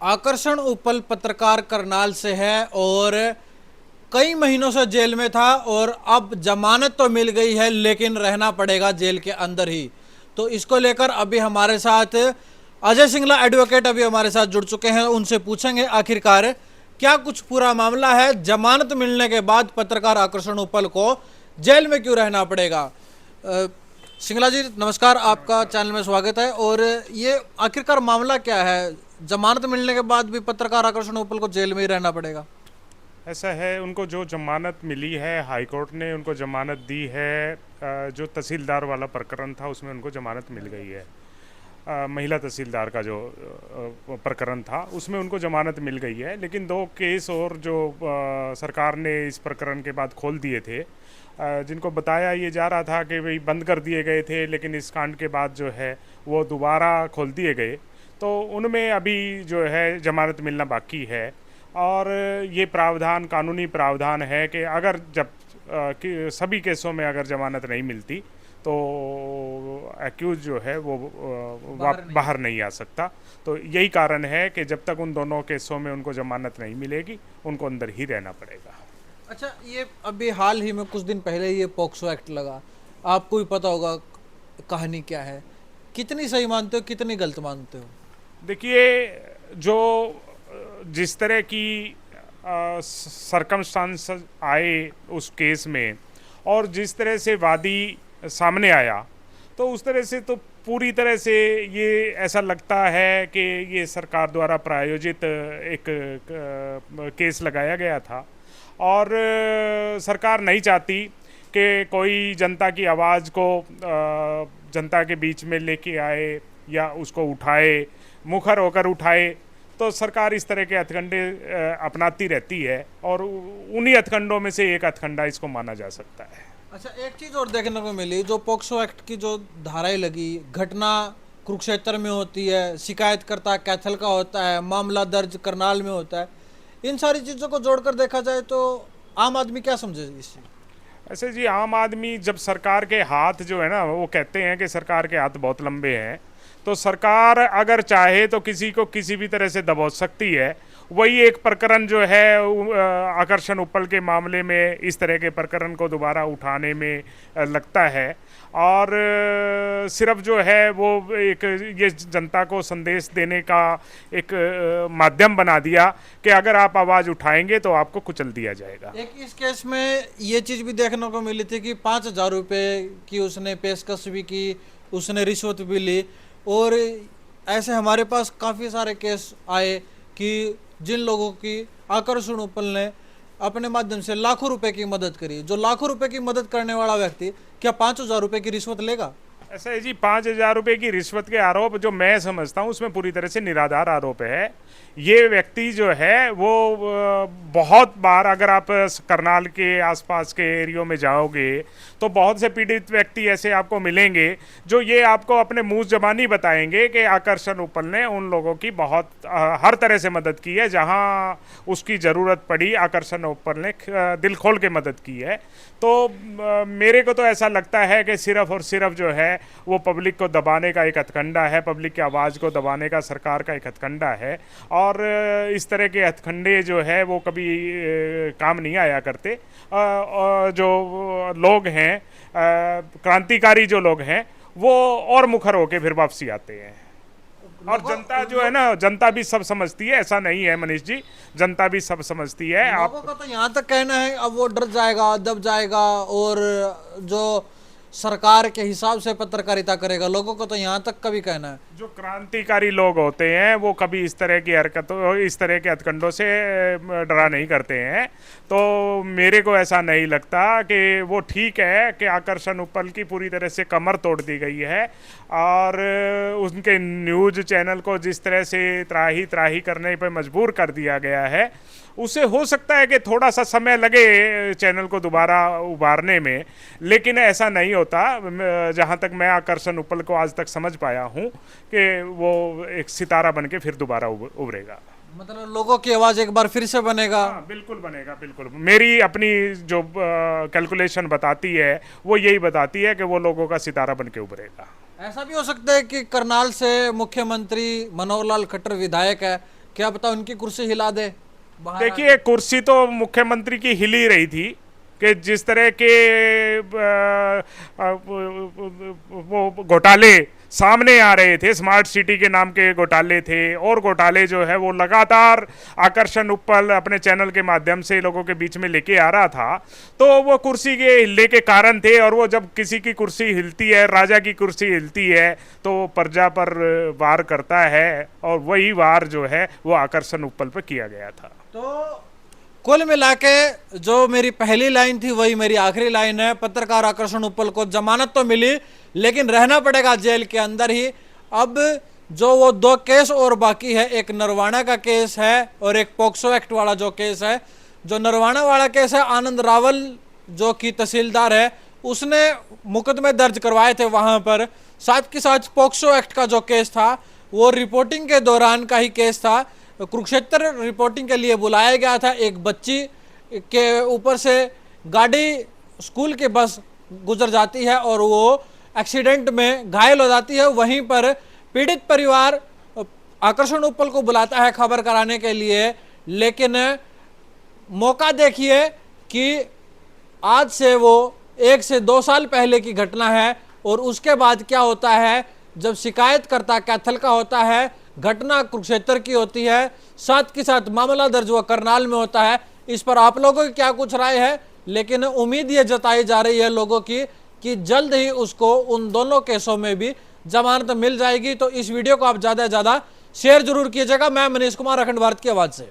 आकर्षण उपल पत्रकार करनाल से है और कई महीनों से जेल में था और अब जमानत तो मिल गई है लेकिन रहना पड़ेगा जेल के अंदर ही। तो इसको लेकर अभी हमारे साथ अजय सिंगला एडवोकेट अभी हमारे साथ जुड़ चुके हैं। उनसे पूछेंगे आखिरकार क्या कुछ पूरा मामला है, जमानत मिलने के बाद पत्रकार आकर्षण उपल को जेल में क्यों रहना पड़ेगा। सिंगला जी नमस्कार, आपका नमस्कार। चैनल में स्वागत है। और ये आखिरकार मामला क्या है, जमानत मिलने के बाद भी पत्रकार आकर्षण उपल को जेल में ही रहना पड़ेगा। ऐसा है, उनको जो जमानत मिली है, हाई कोर्ट ने उनको जमानत दी है। जो तहसीलदार वाला प्रकरण था उसमें उनको जमानत मिल गई है। महिला तहसीलदार का जो प्रकरण था उसमें उनको जमानत मिल गई है। लेकिन दो केस और जो सरकार ने इस प्रकरण के बाद खोल दिए थे, जिनको बताया ये जा रहा था कि भाई बंद कर दिए गए थे, लेकिन इस कांड के बाद जो है वो दोबारा खोल दिए गए, तो उनमें अभी जो है जमानत मिलना बाकी है। और ये प्रावधान, कानूनी प्रावधान है कि अगर जब कि सभी केसों में अगर जमानत नहीं मिलती तो एक्यूज जो है वो बाहर नहीं आ सकता। तो यही कारण है कि जब तक उन दोनों केसों में उनको जमानत नहीं मिलेगी उनको अंदर ही रहना पड़ेगा। अच्छा, ये अभी हाल ही में कुछ दिन पहले ये पॉक्सो एक्ट लगा, आपको भी पता होगा कहानी क्या है। कितनी सही मानते हो, कितनी गलत मानते हो? देखिए, जो जिस तरह की सरकमस्टांस आए उस केस में और जिस तरह से वादी सामने आया, तो उस तरह से तो पूरी तरह से ये ऐसा लगता है कि ये सरकार द्वारा प्रायोजित एक केस लगाया गया था। और सरकार नहीं चाहती कि कोई जनता की आवाज़ को जनता के बीच में लेके आए या उसको उठाए, मुखर होकर उठाए। तो सरकार इस तरह के हथकंडे अपनाती रहती है और उन्हीं हथकंडों में से एक हथकंडा इसको माना जा सकता है। अच्छा, एक चीज और देखने को मिली, जो पॉक्सो एक्ट की जो धाराएं लगी, घटना कुरुक्षेत्र में होती है, शिकायतकर्ता कैथल का होता है, मामला दर्ज करनाल में होता है। इन सारी चीजों को जोड़कर देखा जाए तो आम आदमी क्या समझेगी इससे? ऐसे जी, आम आदमी जब सरकार के हाथ जो है ना, वो कहते हैं कि सरकार के हाथ बहुत लंबे हैं, तो सरकार अगर चाहे तो किसी को किसी भी तरह से दबोच सकती है। वही एक प्रकरण जो है आकर्षण उपल के मामले में इस तरह के प्रकरण को दोबारा उठाने में लगता है। और सिर्फ जो है वो एक ये जनता को संदेश देने का एक माध्यम बना दिया कि अगर आप आवाज़ उठाएंगे तो आपको कुचल दिया जाएगा। एक इस केस में ये चीज भी देखने को मिली थी कि 5,000 रुपये की उसने पेशकश भी की, उसने रिश्वत भी ली। और ऐसे हमारे पास काफ़ी सारे केस आए कि जिन लोगों की आकर्षण उपल ने अपने माध्यम से लाखों रुपए की मदद करी। जो लाखों रुपए की मदद करने वाला व्यक्ति क्या 5,000 रुपए की रिश्वत लेगा? ऐसा है जी, 5,000 रुपये की रिश्वत के आरोप जो मैं समझता हूँ उसमें पूरी तरह से निराधार आरोप है। ये व्यक्ति जो है वो बहुत बार, अगर आप करनाल के आसपास के एरियो में जाओगे तो बहुत से पीड़ित व्यक्ति ऐसे आपको मिलेंगे जो ये आपको अपने मुंह जबानी बताएंगे कि आकर्षण उपल ने उन लोगों की बहुत हर तरह से मदद की है। जहाँ उसकी ज़रूरत पड़ी आकर्षण उपल ने दिल खोल के मदद की है। तो मेरे को तो ऐसा लगता है कि सिर्फ और सिर्फ जो है वो पब्लिक को दबाने का एक हथकंडा है, पब्लिक की आवाज़ को दबाने का सरकार का एक हथकंडा है। और इस तरह के हथकंडे जो है वो कभी काम नहीं आया करते। जो लोग हैं, क्रांतिकारी जो लोग हैं, वो और मुखर होके फिर वापसी आते हैं। और जनता जो है ना, जनता भी सब समझती है, ऐसा नहीं है मनीष जी, जनता भी सब समझती है। लोगों का तो यहाँ तक कहना है अब वो डर जाएगा, दब जाएगा और जो सरकार के हिसाब से पत्रकारिता करेगा। लोगों को तो यहाँ तक कभी कहना है। जो क्रांतिकारी लोग होते हैं वो कभी इस तरह की हरकतों, इस तरह के हथकंडों से डरा नहीं करते हैं। तो मेरे को ऐसा नहीं लगता कि वो ठीक है कि आकर्षण उपल की पूरी तरह से कमर तोड़ दी गई है और उनके न्यूज़ चैनल को जिस तरह से त्राही त्राही करने पर मजबूर कर दिया गया है, उसे हो सकता है कि थोड़ा सा समय लगे चैनल को दोबारा उभारने में, लेकिन ऐसा नहीं होता। जहाँ तक मैं आकर्षण उपल को आज तक समझ पाया हूँ कि वो एक सितारा बन के फिर दोबारा उभरेगा। मतलब लोगों की आवाज एक बार फिर से बनेगा। हाँ, बिल्कुल बनेगा, बिल्कुल। मेरी अपनी जो कैलकुलेशन बताती है वो यही बताती है कि वो लोगों का सितारा बन के उभरेगा। ऐसा भी हो सकता है कि करनाल से मुख्यमंत्री मनोहर लाल खट्टर विधायक है, क्या पता उनकी कुर्सी हिला दे बाहर देखिए, कुर्सी तो मुख्यमंत्री की हिल ही रही थी कि जिस तरह के वो घोटाले सामने आ रहे थे, स्मार्ट सिटी के नाम के घोटाले थे, और घोटाले जो है वो लगातार आकर्षण उपल अपने चैनल के माध्यम से लोगों के बीच में लेके आ रहा था। तो वो कुर्सी के हिलने के कारण थे, और वो जब किसी की कुर्सी हिलती है, राजा की कुर्सी हिलती है, तो वो प्रजा पर वार करता है, और वही वार जो है वो आकर्षण उपल पर किया गया था। तो कुल मिला के जो मेरी पहली लाइन थी वही मेरी आखिरी लाइन है। पत्रकार आकर्षण उपल को जमानत तो मिली, लेकिन रहना पड़ेगा जेल के अंदर ही। अब जो वो 2 केस और बाकी है, एक नरवाना का केस है और एक पॉक्सो एक्ट वाला जो केस है। जो नरवाना वाला केस है, आनंद रावल जो कि तहसीलदार है, उसने मुकदमे दर्ज करवाए थे वहां पर। साथ के साथ पॉक्सो एक्ट का जो केस था वो रिपोर्टिंग के दौरान का ही केस था। कुरुक्षेत्र रिपोर्टिंग के लिए बुलाया गया था। एक बच्ची के ऊपर से गाड़ी, स्कूल की बस गुजर जाती है और वो एक्सीडेंट में घायल हो जाती है। वहीं पर पीड़ित परिवार आकर्षण उपल को बुलाता है खबर कराने के लिए, लेकिन मौका देखिए कि आज से वो 1 से 2 साल पहले की घटना है, और उसके बाद क्या होता है जब शिकायतकर्ता कैथल का होता है, घटना कुरुक्षेत्र की होती है, साथ के साथ मामला दर्ज हुआ करनाल में होता है। इस पर आप लोगों की क्या कुछ राय है? लेकिन उम्मीद ये जताई जा रही है लोगों की कि जल्द ही उसको उन दोनों केसों में भी जमानत मिल जाएगी। तो इस वीडियो को आप ज़्यादा से ज़्यादा शेयर जरूर कीजिएगा। मैं मनीष कुमार, अखंड भारत की आवाज़ से।